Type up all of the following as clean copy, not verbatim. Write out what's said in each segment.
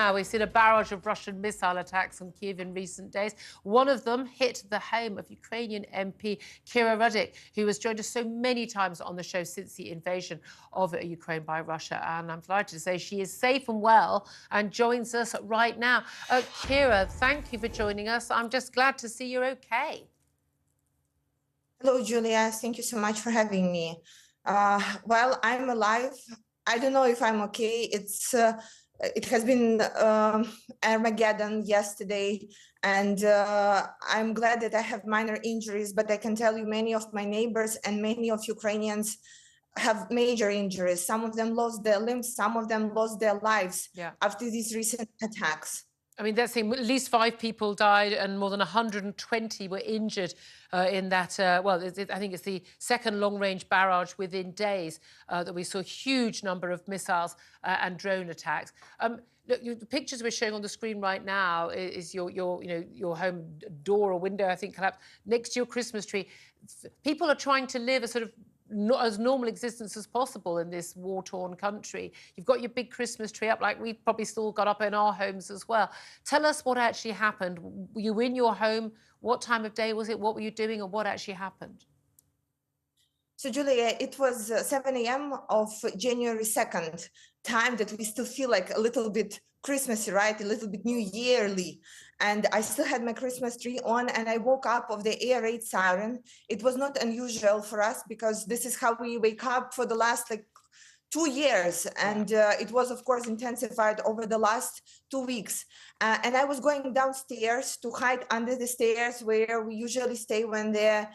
now. We've seen a barrage of Russian missile attacks on Kyiv in recent days. One of them hit the home of Ukrainian MP Kira Rudik, who has joined us so many times on the show since the invasion of Ukraine by Russia. And I'm delighted to say she is safe and well and joins us right now. Kira, thank you for joining us. I'm just glad to see you're okay. Hello, Julia. Thank you so much for having me. Well, I'm alive. I don't know if I'm okay. It has been Armageddon yesterday, and I'm glad that I have minor injuries, but I can tell you many of my neighbors and many of Ukrainians have major injuries. Some of them lost their limbs, some of them lost their lives after these recent attacks. I mean, that's saying at least 5 people died and more than 120 were injured in that, I think it's the second long-range barrage within days that we saw a huge number of missiles and drone attacks. Look, the pictures we're showing on the screen right now is your home door or window, I think, collapsed next to your Christmas tree. People are trying to live a sort of as normal existence as possible in this war-torn country. You've got your big Christmas tree up, like we've probably still got up in our homes as well. Tell us what actually happened. Were you in your home? What time of day was it? What were you doing, and what actually happened? So, Julia, it was 7 a.m. of January 2nd, time that we still feel like a little bit Christmassy, right? A little bit New Yearly. And I still had my Christmas tree on, and I woke up of the air raid siren. It was not unusual for us because this is how we wake up for the last 2 years. And it was, of course, intensified over the last 2 weeks. And I was going downstairs to hide under the stairs where we usually stay when the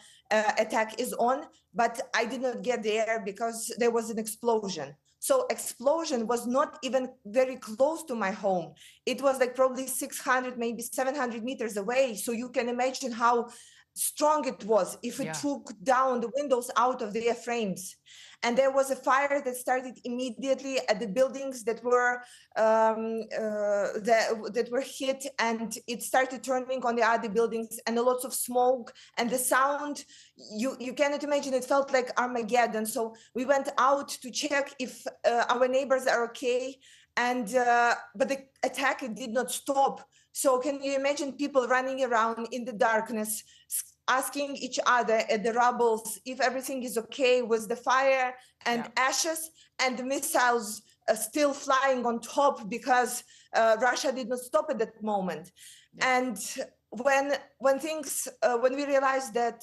attack is on. But I did not get there because there was an explosion. So explosion was not even very close to my home. It was probably 600, maybe 700 meters away. So you can imagine how strong it was if it took down the windows out of their frames. And there was a fire that started immediately at the buildings that were hit, and it started turning on the other buildings, and a lot of smoke and the sound. You cannot imagine. It felt like Armageddon. So we went out to check if our neighbors are okay, and but the attack, it did not stop. So can you imagine people running around in the darkness, asking each other at the rubbles if everything is okay with the fire and ashes, and the missiles still flying on top because Russia did not stop at that moment. And when we realized that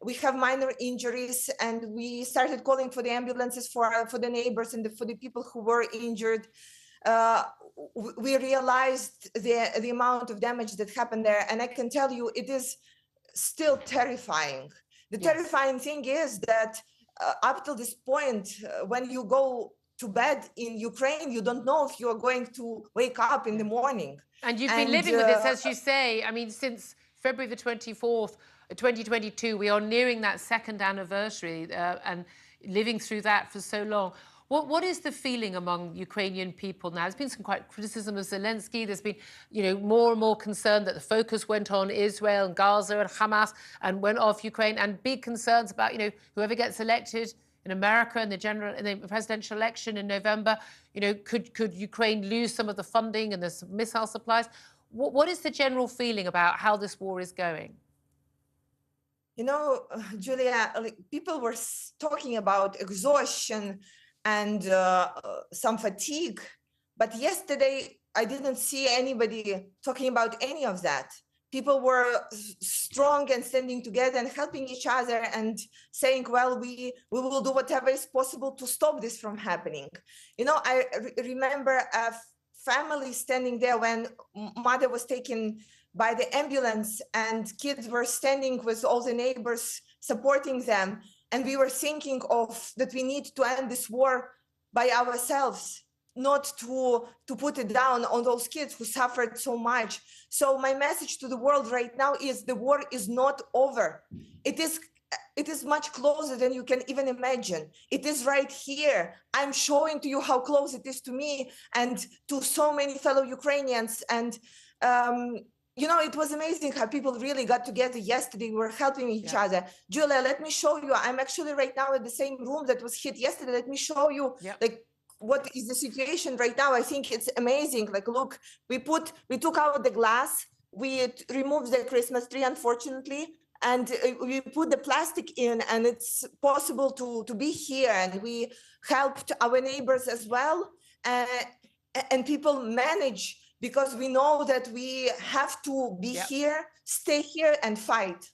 we have minor injuries, and we started calling for the ambulances for the neighbors and for the people who were injured, we realized the amount of damage that happened there. And I can tell you, it is still terrifying. The terrifying thing is that up till this point, when you go to bed in Ukraine, you don't know if you are going to wake up in the morning. And you've been living with this, as you say, I mean, since February the 24th, 2022, we are nearing that second anniversary and living through that for so long. What is the feeling among Ukrainian people now? There's been some quite criticism of Zelensky. There's been, more and more concern that the focus went on Israel and Gaza and Hamas and went off Ukraine, and big concerns about, whoever gets elected in America in the presidential election in November, could Ukraine lose some of the funding and the missile supplies? What is the general feeling about how this war is going? Julia, people were talking about exhaustion and some fatigue, but yesterday I didn't see anybody talking about any of that. People were strong and standing together and helping each other and saying, well, we will do whatever is possible to stop this from happening. I remember a family standing there when mother was taken by the ambulance, and kids were standing with all the neighbors supporting them. And we were thinking that we need to end this war by ourselves, not to put it down on those kids who suffered so much. So my message to the world right now is the war is not over. It is much closer than you can even imagine. It is right here. I'm showing to you how close it is to me and to so many fellow Ukrainians. And it was amazing how people really got together yesterday. We were helping each other. Julia, let me show you. I'm actually right now in the same room that was hit yesterday. Let me show you what is the situation right now. I think it's amazing. Like, look, we took out the glass, we removed the Christmas tree, unfortunately, and we put the plastic in, and it's possible to be here, and we helped our neighbors as well, and people manage, because we know that we have to be here, stay here, and fight.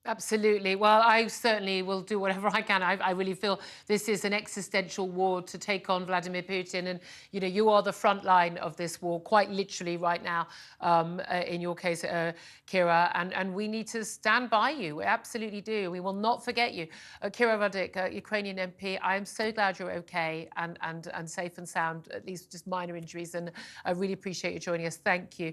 Absolutely. Well, I certainly will do whatever I can. I really feel this is an existential war to take on Vladimir Putin. And, you know, you are the front line of this war, quite literally right now, in your case, Kira. And we need to stand by you. We absolutely do. We will not forget you. Kira Rudik, Ukrainian MP, I am so glad you're okay and safe and sound, at least just minor injuries. And I really appreciate you joining us. Thank you.